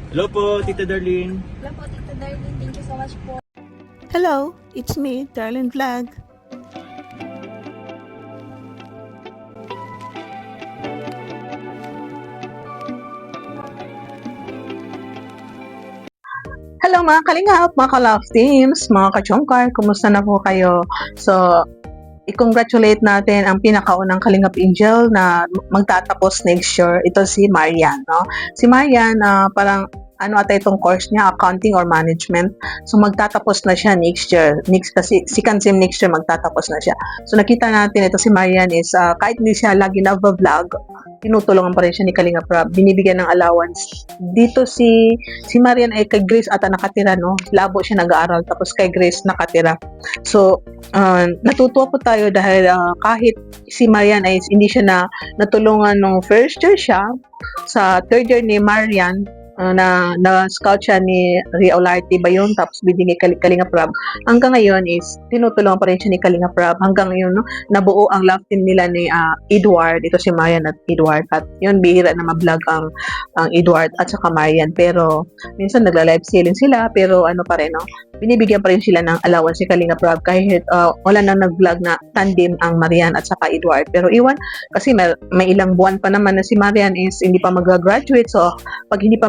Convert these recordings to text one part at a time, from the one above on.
Hello po, Tita Darlene. Hello po, Tita Darlene. Thank you so much po. Hello, it's me, Darlene Vlog. Hello mga kalingap, mga ka-love teams, mga ka-chongkar, kumusta na po kayo? So, i-congratulate natin ang pinakaunang Kalingap Angel na magtatapos next year. Ito si Marian, no? Si Marian, parang ano ata itong course niya, accounting or management. So magtatapos na siya next year. Kasi second sem next year magtatapos na siya. So nakita natin ito si Marian is kahit hindi siya lagi nag-vlog, tinutulungan pa rin siya ni Kalingap Rob. Binibigyan ng allowance. Dito si Marian ay kay Grace ata nakatira, no? Labo siya nag-aaral tapos kay Grace nakatira. So natutuwa po tayo dahil kahit si Marian ay hindi siya natulungan nung first year siya, sa third year ni Marian, na-scout siya ni Ria Olarte ba yun, tapos binigay Kalingap Rob. Hanggang ngayon is tinutulungan pa rin siya ni Kalingap Rob. Hanggang ngayon, no, nabuo ang love team nila ni Edward. Ito si Marian at Edward. At yun, bihira na ma-vlog ang Edward at saka Marian. Pero minsan nagla-live selling sila, pero ano pa rin, no? Binibigyan pa rin sila ng allowance si Kalingap Rob kahit wala nang nag-vlog na tandem ang Marian at saka Edward. Pero iwan, kasi may ilang buwan pa naman na si Marian is hindi pa mag-graduate. So, pag hindi pa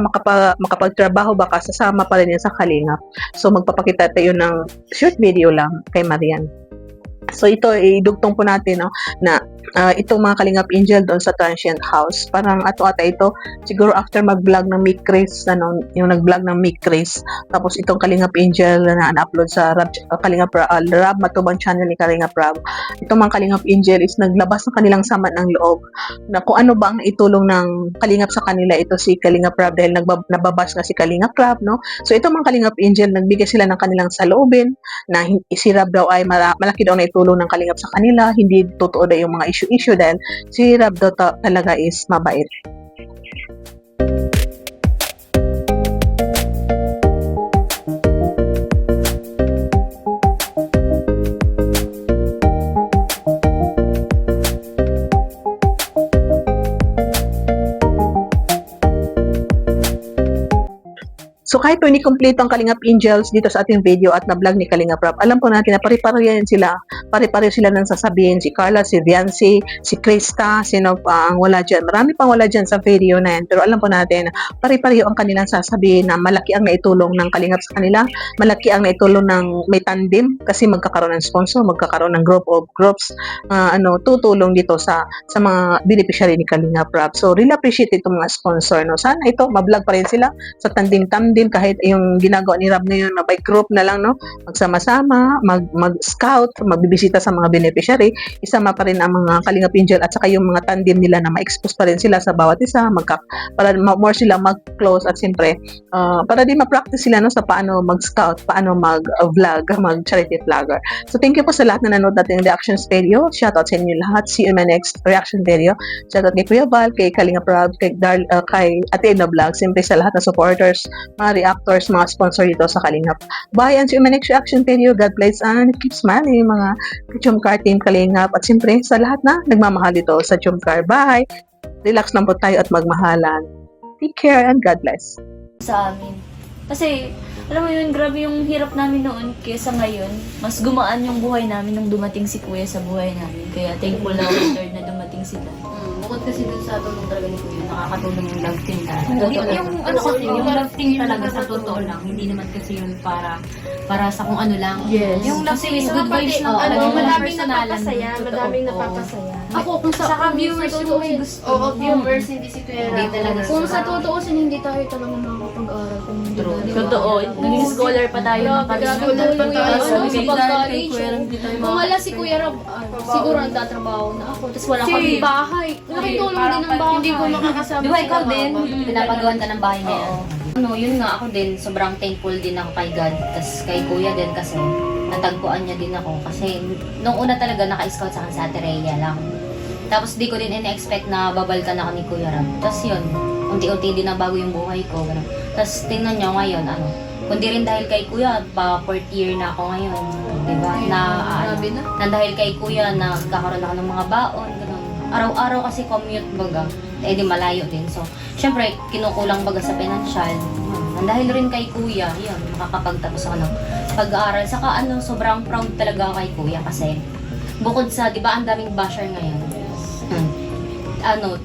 makapagtrabaho, baka sasama pa rin yan sa Kalingap. So, magpapakita tayo ng short video lang kay Marian. So, ito, idugtong po natin, no, na itong mga Kalingap Angel doon sa Transient House. Parang ata ito, siguro after mag-vlog ng Mick Chris, yung nag-vlog ng Mick Chris, tapos itong Kalingap Angel na na-upload sa Kalingap Rob Matubang channel ni Kalingap Rob. Itong mga Kalingap Angel is naglabas ng kanilang sama ng loob na kung ano ba ang itulong ng Kalingap sa kanila. Ito si Kalingap Rob dahil nababas nga si Kalingap Rob, no? So itong mga Kalingap Angel, nagbigay sila ng kanilang saloobin na si Rob daw ay malaki daw na itulong ng Kalingap sa kanila, hindi totoo daw yung mga issue dahil si Rob daw talaga is mabait. So kahit po hindi kompleto ang Kalingap Angels dito sa ating video at na-vlog ni Kalingap Rob, alam po natin na pare-pareho sila ng sasabihin. Si Carla, si Viancy, si Krista, sino pa ang wala dyan. Marami pang wala dyan sa video na yan. Pero alam po natin na pare-pareho ang kanilang sasabihin na malaki ang naitulong ng Kalingap sa kanila, malaki ang naitulong ng may tandem kasi magkakaroon ng sponsor, magkakaroon ng group of groups, tutulong dito sa mga beneficiary ni Kalingap Rob. So really appreciate itong mga sponsor, no? Sana ito, ma-vlog pa rin sila sa tandem kahit yung ginagawa ni Rob na yun na by group na lang, no, magsama-sama, mag-scout, magbibisita sa mga beneficiary, isama pa rin ang mga Kalingap Angel at saka yung mga tandem nila na ma-expose pa rin sila sa bawat isa, para more sila mag-close at siyempre para din ma-practice sila, no, sa paano mag-scout, paano mag-vlog, mag-charity vlogger. So thank you po sa lahat na nanood natin yung reactions video. Shoutout sa inyo lahat. See you in my next reaction video. Shoutout kay Kuya Val, kay Kalingap Rob, kay Ate Edna Vlog, siyempre sa lahat ng supporters, mga reactors, mga sponsor dito sa Kalingap. Bye, and see you in my next reaction video. God bless and keep smiling, mga Chumkar Team Kalingap. At siyempre, sa lahat na nagmamahal dito sa Chumkar. Bye! Relax lang po tayo at magmahalan. Take care and God bless. Sa amin. Kasi, alam mo yun, grabe yung hirap namin noon kesa ngayon. Mas gumaan yung buhay namin nung dumating si Kuya sa buhay namin. Kaya thankful na ako Lord na dumating sila. Bukod kasi dun sa tulong talaga ni Kuya, nakakatulong yung love team talaga. Yung love team talaga sa totoo lang, hindi naman kasi yun para sa kung ano lang. Yes. Yung love team is good vibes lang talaga. Madaming napapasaya. Ako, kung sa viewers yung gusto. Oo, viewers, hindi si Kuya Hindi Rob. talaga. Kung sa tutuusin, hindi tayo talaga makakapag-aral kung hindi tayo. Totoo. Naging scholar pa tayo ng Tulong pa tayo sa pag-college. Kung Kung wala si Kuya Rob, siguro nagtatrabaho na ako. Tapos wala Si- kami bahay. Malaking tulong din ng bahay. Hindi ko makakasama. Di ba ikaw sa din, trabaho. pinapagawan ka ng bahay na yan? Oo. Ano, yun nga ako din, sobrang thankful din ako kay God. Tapos kay Kuya din kasi natagpuan niya din ako. Kasi nung una talaga naka-scout sa akin sa Ate Rhea lang. Tapos di ko din in-expect na babalikan ako ni Kuya Rob. Tapos yun, unti-unti din nabago yung buhay ko. Ganun. Tapos tingnan nyo ngayon, kundi rin dahil kay Kuya, pa 4th year na ako ngayon. Diba? Grabe na. Na dahil kay Kuya, nagkakaroon ako ng mga baon. Ganun. Araw-araw kasi commute baga. eh di malayo din. So, syempre, kinukulang baga sa pinansyal. Dahil rin kay kuya, yun, makakapagtapos ako ng pag-aaral. Saka sobrang proud talaga ako kay kuya kasi bukod sa, di ba, ang daming basher ngayon.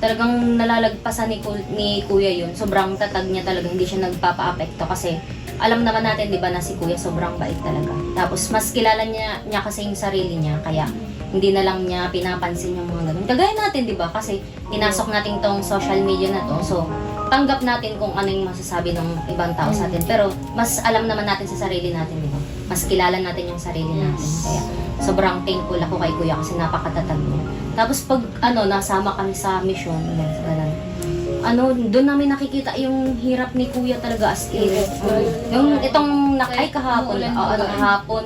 Talagang nalalagpasan ni kuya yun. Sobrang tatag niya talaga, hindi siya nagpapa-apekto kasi alam naman natin, di ba, na si kuya sobrang bait talaga. Tapos, mas kilala niya kasi yung sarili niya, kaya hindi na lang niya pinapansin yung mga ganun. Kagaya natin, di ba, kasi inasok natin tong social media na to. So, tanggap natin kung ano yung masasabi ng ibang tao sa atin. Pero, mas alam naman natin sa sarili natin, di ba? Mas kilala natin yung sarili natin. Kaya, sobrang thankful ako kay kuya kasi napakatatag niya. Tapos, pag, nasama kami sa mission, doon namin nakikita yung hirap ni kuya talaga as in. Yung itong kahapon, kahapon,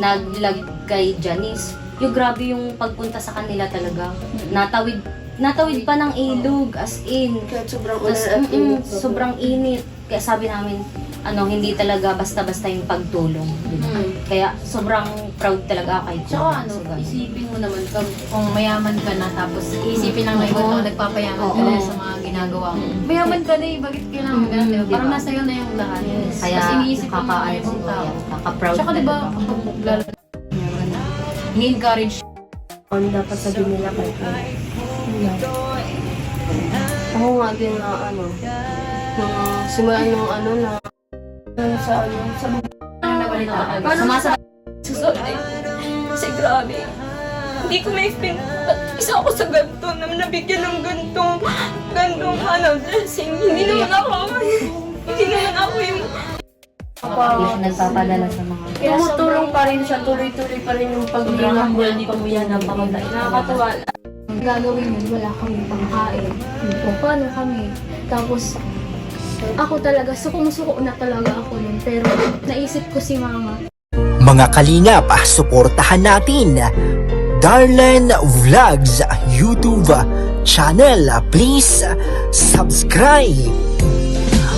naglag kay Janice. Yung grabe yung pagpunta sa kanila talaga. Natawid pa ng ilog as in. Sobrang init. Kaya sabi namin, hindi talaga basta-basta yung pagtulong. Kaya sobrang proud talaga ako kay kuya. Tsaka isipin mo naman kung mayaman ka na tapos isipin lang na ikaw nagpapayaman ka na sa mga ginagawa mo. Mayaman ka na bakit kailangan ka na, diba? Parang nasa iyo na yung lahat. Kaya Tapos iniisip mo mga ibang tao. kaka-proud Tsaka diba, kapag lalaki niya, ni-encourage dapat sabihin nila kay kuya. Ako nga din na nung simula nung sa nabalita ka. Sumasabay susunod kasi grabe. Hindi ko ma-explain. Isa ako sa ganito na nabigyan ng gantong blessing. Hindi naman ako yung Hindi siya nagpapadala sa mga tumutulong pa rin siya, tuloy-tuloy pa rin yung paglilingap niya ni Kuya na pamabait. Nakakatuwa. Gagawin yun, wala kami pangkain. O paano kami? Tapos, ako talaga, sukong-suko na talaga ako nun. Pero, naisip ko si mama. Mga kalingap, suportahan natin Darlen Vlogs YouTube channel. Please subscribe.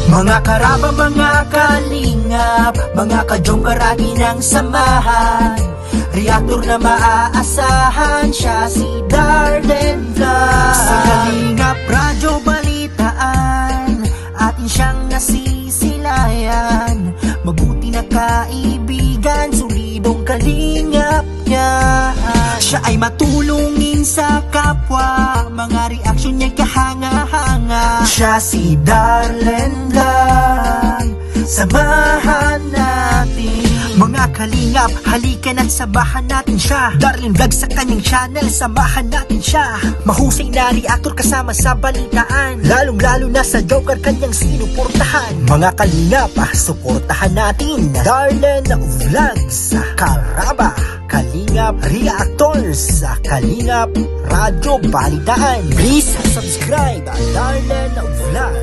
Mga karaba, mga kalingap, mga kadyong karagi ng samahan, reactor na maaasahan, siya si Darlen Vlogs. Sa Kalingap Radyo Balitaan, atin siyang nasisilayan, mabuti na kaibigan, solidong kalingap niya. Siya ay matulungin sa kapwa, mga reaksyon niya kahanga-hanga. Siya si Darlen Vlog, samahan natin. Mga kalingap, halika na't sabahan natin siya. Darlen Vlog sa kanyang channel, samahan natin siya. Mahusay na reactor kasama sa balitaan, lalong-lalo na sa Joker kanyang sinuportahan. Mga kalingap, suportahan natin Darlen Vlogs, Karaba, Kalingap Reactors, Kalingap Radyo Balitaan. Please subscribe Darlen Vlog.